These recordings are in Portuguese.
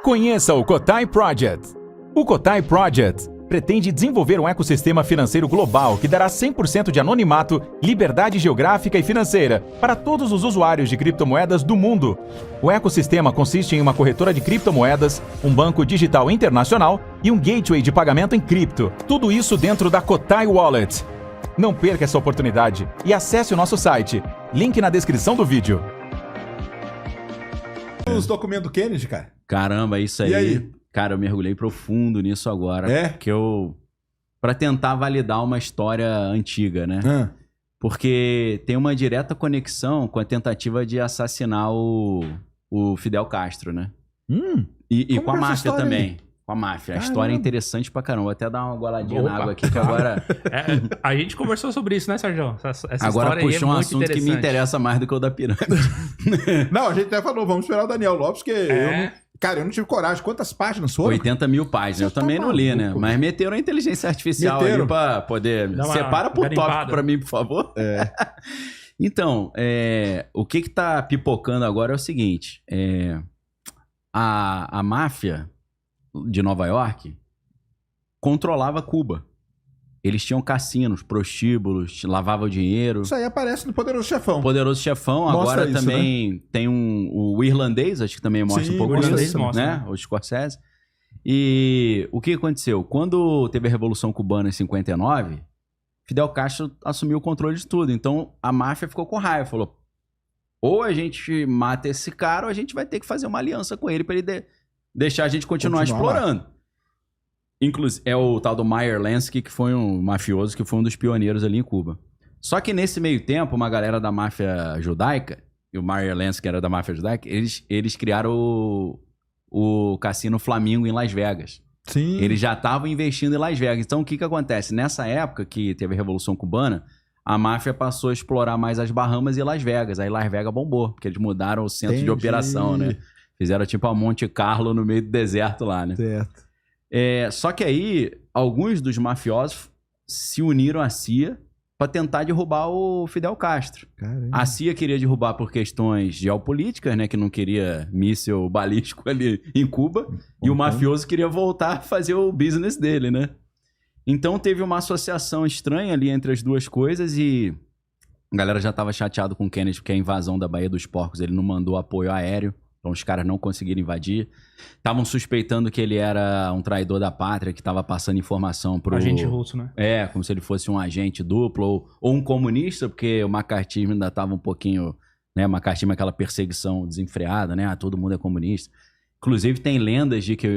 Conheça o Cotai Project. O Cotai Project pretende desenvolver um ecossistema financeiro global que dará 100% de anonimato, liberdade geográfica e financeira para todos os usuários de criptomoedas do mundo. O ecossistema consiste em uma corretora de criptomoedas, um banco digital internacional e um gateway de pagamento em cripto. Tudo isso dentro da Cotai Wallet. Não perca essa oportunidade e acesse o nosso site. Link na descrição do vídeo. Os documentos do Kennedy, cara. Caramba, isso aí. E aí? Cara, eu mergulhei profundo nisso agora. É? Porque pra tentar validar uma história antiga, né? Porque tem uma direta conexão com a tentativa de assassinar o Fidel Castro, né? E com a máfia também. Aí? Com a máfia. Caramba. A história é interessante pra caramba. Vou até dar uma goladinha na água aqui, que agora... A gente conversou sobre isso, né, Sérgio? Essa Agora história puxou aí é um muito assunto que me interessa mais do que o da pirâmide. Não, a gente até falou, vamos esperar o Daniel Lopes, que eu não tive coragem. Quantas páginas foram? 80 mil páginas. Eu também não li, né? Mas meteram a inteligência artificial ali pra poder... Separa por tópico pra mim, por favor. Então, o que tá pipocando agora é o seguinte. A máfia de Nova York controlava Cuba. Eles tinham cassinos, prostíbulos, lavavam dinheiro. Isso aí aparece no Poderoso Chefão. Poderoso Chefão. Mostra Agora isso, também tem o irlandês, acho que também mostra um pouco o irlandês isso, mostra, né? O Scorsese. E o que aconteceu? Quando teve a Revolução Cubana em 59, Fidel Castro assumiu o controle de tudo. Então a máfia ficou com raiva, falou: ou a gente mata esse cara, ou a gente vai ter que fazer uma aliança com ele para ele deixar a gente continuar explorando. Inclusive, é o tal do Meyer Lansky, que foi um mafioso, que foi um dos pioneiros ali em Cuba. Só que nesse meio tempo, uma galera da máfia judaica, e o Meyer Lansky era da máfia judaica, eles criaram o Cassino Flamingo em Las Vegas. Sim. Eles já estavam investindo em Las Vegas. Então, o que acontece? Nessa época que teve a Revolução Cubana, a máfia passou a explorar mais as Bahamas e Las Vegas. Aí Las Vegas bombou, porque eles mudaram o centro de operação, né? Fizeram tipo a Monte Carlo no meio do deserto lá, né? Certo. Só que aí, alguns dos mafiosos se uniram à CIA para tentar derrubar o Fidel Castro. Caramba. A CIA queria derrubar por questões geopolíticas, né? Que não queria míssil balístico ali em Cuba. E o mafioso queria voltar a fazer o business dele, né? Então teve uma associação estranha ali entre as duas coisas e a galera já estava chateado com o Kennedy porque a invasão da Baía dos Porcos ele não mandou apoio aéreo. Então os caras não conseguiram invadir. Estavam suspeitando que ele era um traidor da pátria, que estava passando informação pro... Agente russo, né? Como se ele fosse um agente duplo ou um comunista, porque o macartismo ainda estava um pouquinho... Né? O macartismo é aquela perseguição desenfreada, né? Todo mundo é comunista. Inclusive tem lendas de que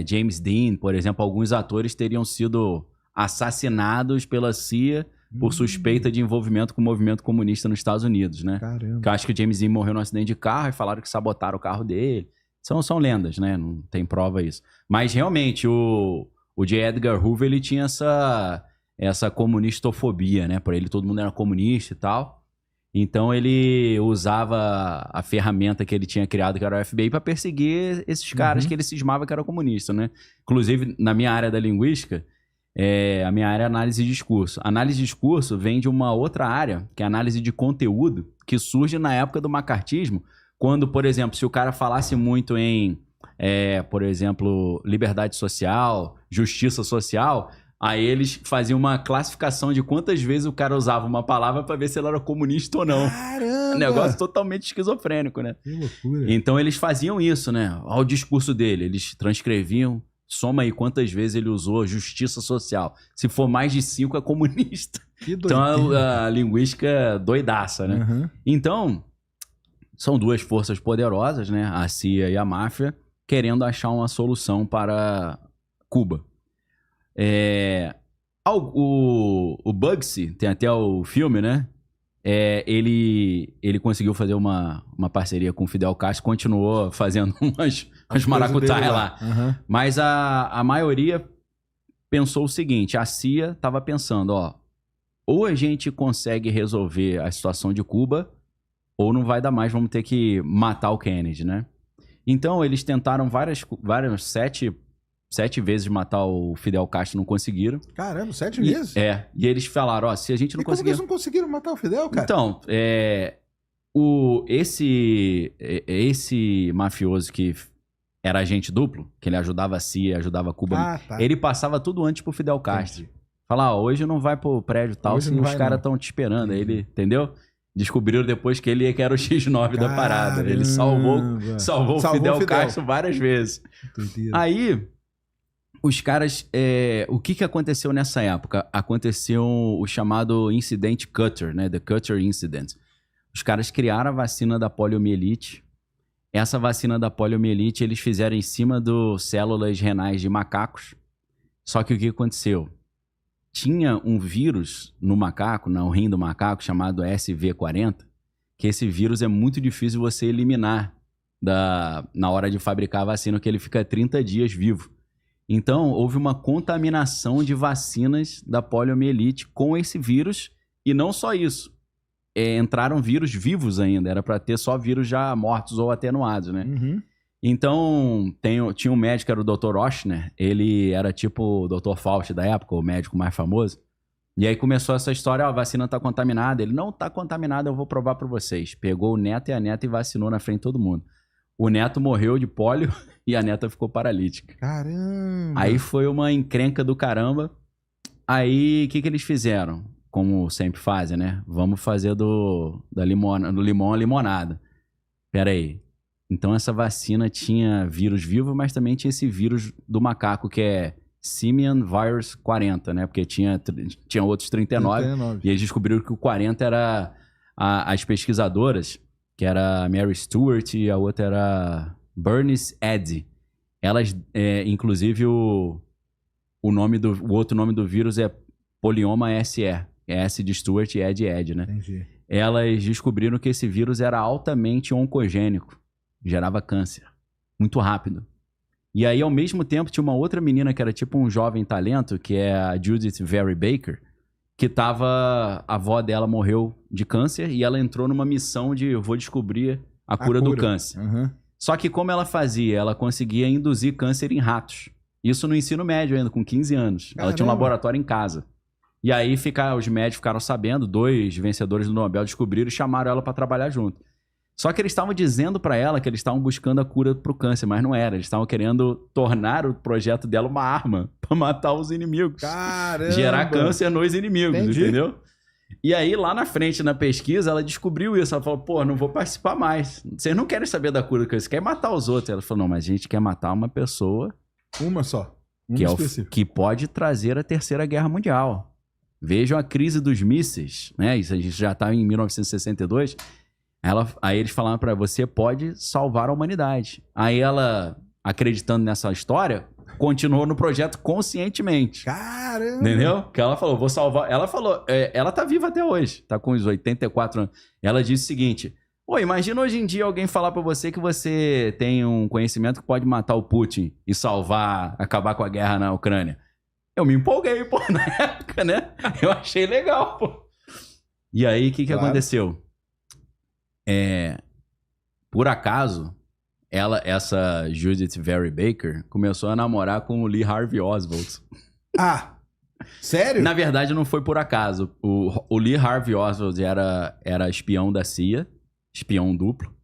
James Dean, por exemplo, alguns atores teriam sido assassinados pela CIA por suspeita de envolvimento com o movimento comunista nos Estados Unidos, né? Caramba. Que eu acho que o James Dean morreu num acidente de carro e falaram que sabotaram o carro dele. São lendas, né? Não tem prova isso. Mas realmente, o J. Edgar Hoover, ele tinha essa comunistofobia, né? Por ele todo mundo era comunista e tal. Então ele usava a ferramenta que ele tinha criado, que era o FBI, para perseguir esses caras que ele cismava que eram comunistas, né? Inclusive, na minha área da linguística, a minha área é análise de discurso. Análise de discurso vem de uma outra área, que é análise de conteúdo, que surge na época do macartismo, quando, por exemplo, se o cara falasse muito em, por exemplo, liberdade social, justiça social, aí eles faziam uma classificação de quantas vezes o cara usava uma palavra para ver se ela era comunista ou não. Caramba! Um negócio totalmente esquizofrênico, né? Que loucura. Então eles faziam isso, né? Olha o discurso dele, eles transcreviam. Soma aí quantas vezes ele usou justiça social. Se for mais de 5, é comunista. Que doideira. Então a linguística é doidaça, né? Então, são duas forças poderosas, né? A CIA e a máfia, querendo achar uma solução para Cuba. O Bugsy, tem até o filme, né? Ele conseguiu fazer uma parceria com o Fidel Castro, continuou fazendo umas maracutaias lá. Mas a maioria pensou o seguinte, a CIA estava pensando, ou a gente consegue resolver a situação de Cuba, ou não vai dar mais, vamos ter que matar o Kennedy, né? Então eles tentaram várias 7 vezes matar o Fidel Castro, não conseguiram. Caramba, 7 vezes? E eles falaram, se a gente não conseguir... Como que eles não conseguiram matar o Fidel, cara? Então, esse mafioso que era agente duplo, que ele ajudava a CIA, ajudava Cuba. Ah, tá. Ele passava tudo antes pro Fidel Castro. Entendi. Falar, ó, hoje não vai pro prédio tal, Hoje se não os vai, caras não. estão te esperando. Aí ele, entendeu? Descobriram depois que ele que era o X9 da parada. Ele salvou o Fidel Castro várias vezes. Doideira. Aí, os caras... o que aconteceu nessa época? Aconteceu o chamado incidente Cutter, né? The Cutter Incident. Os caras criaram a vacina da poliomielite. Essa vacina da poliomielite eles fizeram em cima das células renais de macacos. Só que o que aconteceu? Tinha um vírus no macaco, no rim do macaco, chamado SV40, que esse vírus é muito difícil você eliminar na hora de fabricar a vacina, que ele fica 30 dias vivo. Então, houve uma contaminação de vacinas da poliomielite com esse vírus, e não só isso. Entraram vírus vivos ainda, era para ter só vírus já mortos ou atenuados, né? Uhum. Então, tinha um médico, era o Dr. Ochsner, ele era tipo o Dr. Fauci da época, o médico mais famoso. E aí começou essa história, ó, a vacina tá contaminada. Ele, não tá contaminada, eu vou provar para vocês. Pegou o neto e a neta e vacinou na frente de todo mundo. O neto morreu de pólio e a neta ficou paralítica. Caramba! Aí foi uma encrenca do caramba. Aí, o que eles fizeram? Como sempre fazem, né? Vamos fazer do limão a limonada. Pera aí. Então essa vacina tinha vírus vivo, mas também tinha esse vírus do macaco, que é Simian Virus 40, né? Porque tinha outros 39. E eles descobriram que o 40 era as pesquisadoras, que era a Mary Stewart e a outra era Bernice Eddy. Elas, inclusive, o outro nome do vírus é polioma SE. S de Stewart e Ed, né? Entendi. Elas descobriram que esse vírus era altamente oncogênico. Gerava câncer. Muito rápido. E aí, ao mesmo tempo, tinha uma outra menina que era tipo um jovem talento, que é a Judith Vary Baker, que a avó dela morreu de câncer e ela entrou numa missão de eu vou descobrir a cura do câncer. Uhum. Só que como ela fazia? Ela conseguia induzir câncer em ratos. Isso no ensino médio ainda, com 15 anos. Caramba. Ela tinha um laboratório em casa. E aí os médicos ficaram sabendo, 2 vencedores do Nobel descobriram e chamaram ela para trabalhar junto. Só que eles estavam dizendo para ela que eles estavam buscando a cura pro câncer, mas não era. Eles estavam querendo tornar o projeto dela uma arma para matar os inimigos. Caramba! Gerar câncer nos inimigos, Entendi. entendeu? E aí, lá na frente, na pesquisa, ela descobriu isso. Ela falou, pô, não vou participar mais. Vocês não querem saber da cura do câncer, querem matar os outros. Ela falou, não, mas a gente quer matar uma pessoa Uma só. Uma que, específica. que pode trazer a Terceira Guerra Mundial. Vejam a crise dos mísseis, né? Isso a gente já está em 1962. Aí eles falaram para você pode salvar a humanidade. Aí ela, acreditando nessa história, continuou no projeto conscientemente. Caramba! Entendeu? Que ela falou, vou salvar. Ela falou, ela tá viva até hoje, tá com uns 84 anos. Ela disse o seguinte: pô, imagina hoje em dia alguém falar pra você que você tem um conhecimento que pode matar o Putin e acabar com a guerra na Ucrânia. Eu me empolguei, pô, na época, né? Eu achei legal, pô. E aí, o que aconteceu? Por acaso, essa Judith Vary Baker começou a namorar com o Lee Harvey Oswald. Ah! Sério? Na verdade, não foi por acaso. O Lee Harvey Oswald era espião da CIA, espião duplo.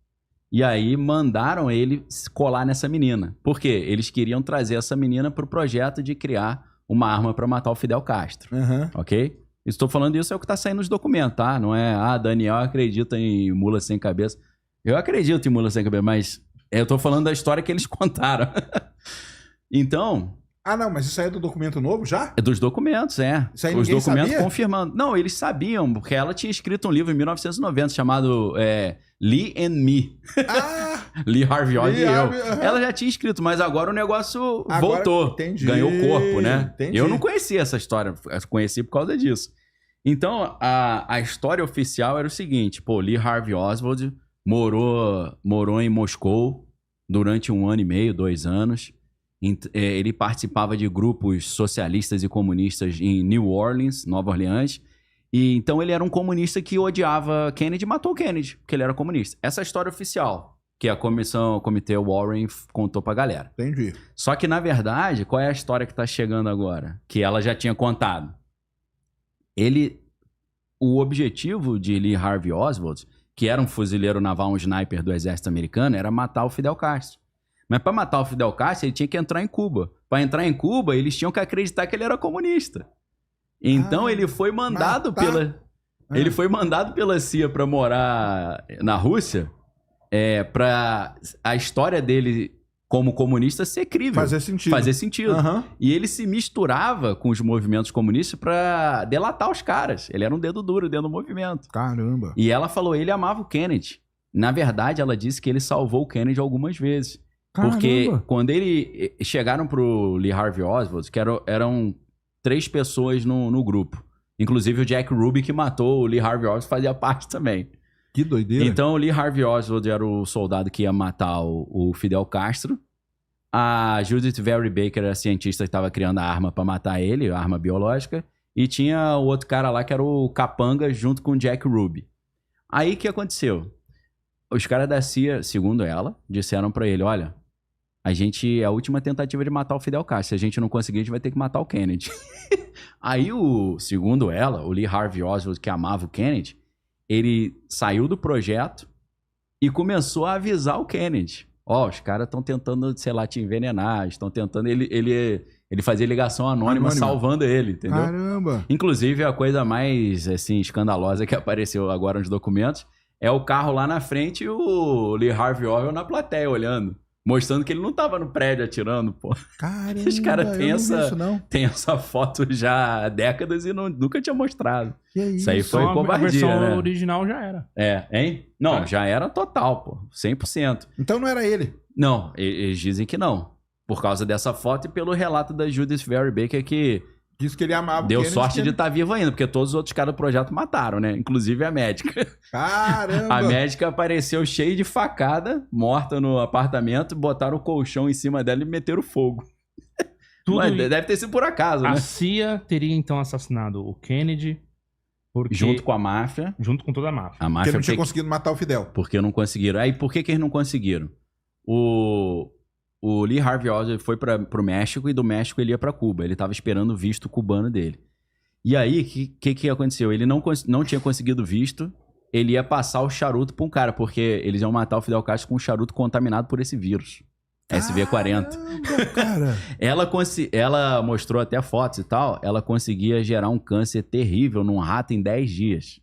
E aí mandaram ele colar nessa menina. Por quê? Eles queriam trazer essa menina pro projeto de criar uma arma para matar o Fidel Castro. Uhum. Ok? Estou falando isso é o que tá saindo nos documentos, tá? Não é, Daniel acredita em mula sem cabeça. Eu acredito em mula sem cabeça, mas eu tô falando da história que eles contaram. Então... Ah, não, mas isso aí é do documento novo já? É dos documentos, Isso aí os ninguém documentos sabia? confirmando. Não, eles sabiam, porque ela tinha escrito um livro em 1990 chamado Lee and Me. Ah! Lee Harvey Oswald e eu. Harvey, aham. Ela já tinha escrito, mas agora o negócio Agora, voltou. entendi, Ganhou corpo, né? entendi. Eu não conhecia essa história, conheci por causa disso. Então, a história oficial era o seguinte, pô, Lee Harvey Oswald morou em Moscou durante 1 ano e meio, 2 anos. Ele participava de grupos socialistas e comunistas em New Orleans, Nova Orleans. E então ele era um comunista que odiava Kennedy e matou Kennedy, porque ele era comunista. Essa é a história oficial que o comitê Warren contou pra galera. Entendi. Só que, na verdade, qual é a história que tá chegando agora? Que ela já tinha contado. O objetivo de Lee Harvey Oswald, que era um fuzileiro naval, um sniper do exército americano, era matar o Fidel Castro. Mas pra matar o Fidel Castro, ele tinha que entrar em Cuba. Pra entrar em Cuba, eles tinham que acreditar que ele era comunista. Então ele foi mandado Ele foi mandado pela CIA pra morar na Rússia, pra a história dele como comunista ser crível. Fazer sentido. Uhum. E ele se misturava com os movimentos comunistas pra delatar os caras. Ele era um dedo duro dentro do movimento. Caramba. E ela falou, ele amava o Kennedy. Na verdade, ela disse que ele salvou o Kennedy algumas vezes. Caramba. Porque quando chegaram pro Lee Harvey Oswald, que eram 3 pessoas no grupo. Inclusive o Jack Ruby, que matou o Lee Harvey Oswald, fazia parte também. Que doideira. Então o Lee Harvey Oswald era o soldado que ia matar o Fidel Castro. A Judith Vary Baker era a cientista que estava criando a arma para matar ele, a arma biológica. E tinha o outro cara lá que era o Capanga junto com o Jack Ruby. Aí o que aconteceu? Os caras da CIA, segundo ela, disseram para ele, olha, é a última tentativa de matar o Fidel Castro. Se a gente não conseguir, a gente vai ter que matar o Kennedy. Aí, segundo ela, o Lee Harvey Oswald, que amava o Kennedy, ele saiu do projeto e começou a avisar o Kennedy. Os caras estão tentando, sei lá, te envenenar, estão tentando... Ele fazia ligação anônima salvando ele, entendeu? Caramba! Inclusive, a coisa mais, assim, escandalosa que apareceu agora nos documentos é o carro lá na frente e o Lee Harvey Oswald na plateia olhando. Mostrando que ele não tava no prédio atirando, pô. Caramba, os caras têm essa foto já há décadas e nunca tinha mostrado. Que isso? Isso aí foi covardia, a versão né? original já era. Hein? Não, já era total, pô. 100%. Então não era ele? Não, eles dizem que não. Por causa dessa foto e pelo relato da Judith Vary Baker que... Disse que ele amava o deu Kennedy, sorte de estar vivo ainda, porque todos os outros caras do projeto mataram, né? Inclusive a médica. Caramba! A médica apareceu cheia de facada, morta no apartamento, botaram o colchão em cima dela e meteram fogo. Mas deve ter sido por acaso, né? A CIA teria então assassinado o Kennedy junto com a máfia. Junto com toda a máfia. A máfia porque não tinha conseguido matar o Fidel. Porque não conseguiram. Aí por que eles não conseguiram? O Lee Harvey Oswald foi pro México e do México ele ia pra Cuba. Ele tava esperando o visto cubano dele. E aí, o que aconteceu? Ele não tinha conseguido visto, ele ia passar o charuto pra um cara, porque eles iam matar o Fidel Castro com um charuto contaminado por esse vírus. SV40. Cara. Ela mostrou até fotos e tal, ela conseguia gerar um câncer terrível num rato em 10 dias.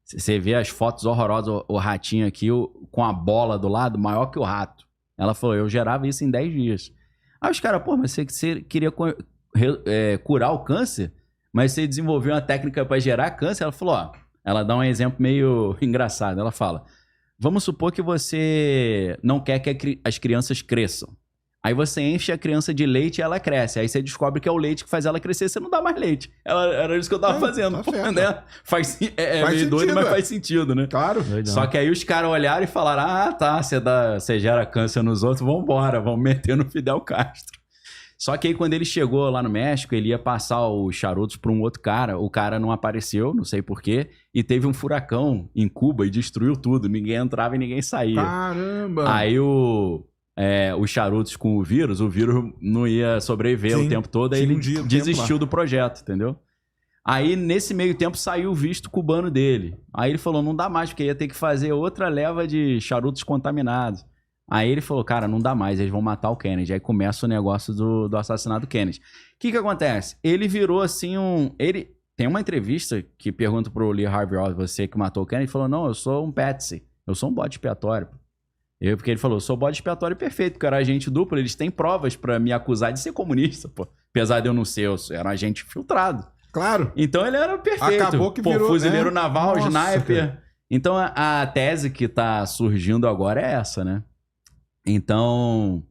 Você vê as fotos horrorosas, o ratinho aqui com a bola do lado, maior que o rato. Ela falou, eu gerava isso em 10 dias. Aí os caras, pô, mas você queria curar o câncer, mas você desenvolveu uma técnica para gerar câncer? Ela falou, ela dá um exemplo meio engraçado. Ela fala, vamos supor que você não quer que as crianças cresçam. Aí você enche a criança de leite e ela cresce. Aí você descobre que é o leite que faz ela crescer, você não dá mais leite. Era isso que eu tava fazendo. Tá pô, certo. né? Faz meio sentido, doido, mas faz sentido, né? Claro. Só que aí os caras olharam e falaram, tá, você gera câncer nos outros, vambora, vamos meter no Fidel Castro. Só que aí quando ele chegou lá no México, ele ia passar os charutos para um outro cara, o cara não apareceu, não sei porquê, e teve um furacão em Cuba e destruiu tudo, ninguém entrava e ninguém saía. Caramba! Aí os charutos com o vírus não ia sobreviver o tempo todo, aí ele desistiu do projeto, entendeu? Aí, nesse meio tempo, saiu o visto cubano dele. Aí ele falou, não dá mais, porque ia ter que fazer outra leva de charutos contaminados. Aí ele falou, cara, não dá mais, eles vão matar o Kennedy. Aí começa o negócio do assassinato do Kennedy. O que acontece? Ele virou assim tem uma entrevista que pergunta pro Lee Harvey Oswald, você que matou o Kennedy, ele falou, não, eu sou um patsy, eu sou um bode expiatório. Porque ele falou, sou bode expiatório perfeito, porque eu era agente duplo, eles têm provas pra me acusar de ser comunista, pô. Apesar de eu não ser, eu era um agente filtrado. Claro. Então ele era perfeito. Acabou que virou, fuzileiro né? naval, Nossa, sniper. cara. Então a tese que tá surgindo agora é essa, né? Então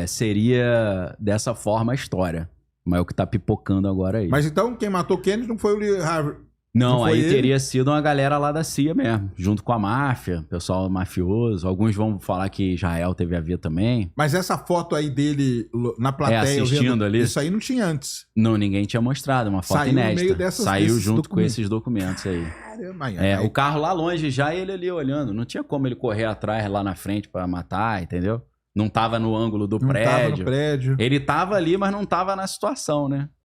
seria dessa forma a história. Mas é o que tá pipocando agora aí. Mas então quem matou o Kennedy não foi o Lee Harvey. Não, foi aí ele? teria sido uma galera lá da CIA mesmo, junto com a máfia, pessoal mafioso. Alguns vão falar que Israel teve a ver também. Mas essa foto aí dele na plateia, assistindo ali. Isso aí não tinha antes. Não, ninguém tinha mostrado, uma foto Saiu no inédita. meio Saiu desses junto com documentos. esses documentos aí. Caramba, O carro lá longe já e ele ali olhando. Não tinha como ele correr atrás lá na frente pra matar, entendeu? Não tava no ângulo do não prédio. tava no prédio. Ele tava ali, mas não tava na situação, né?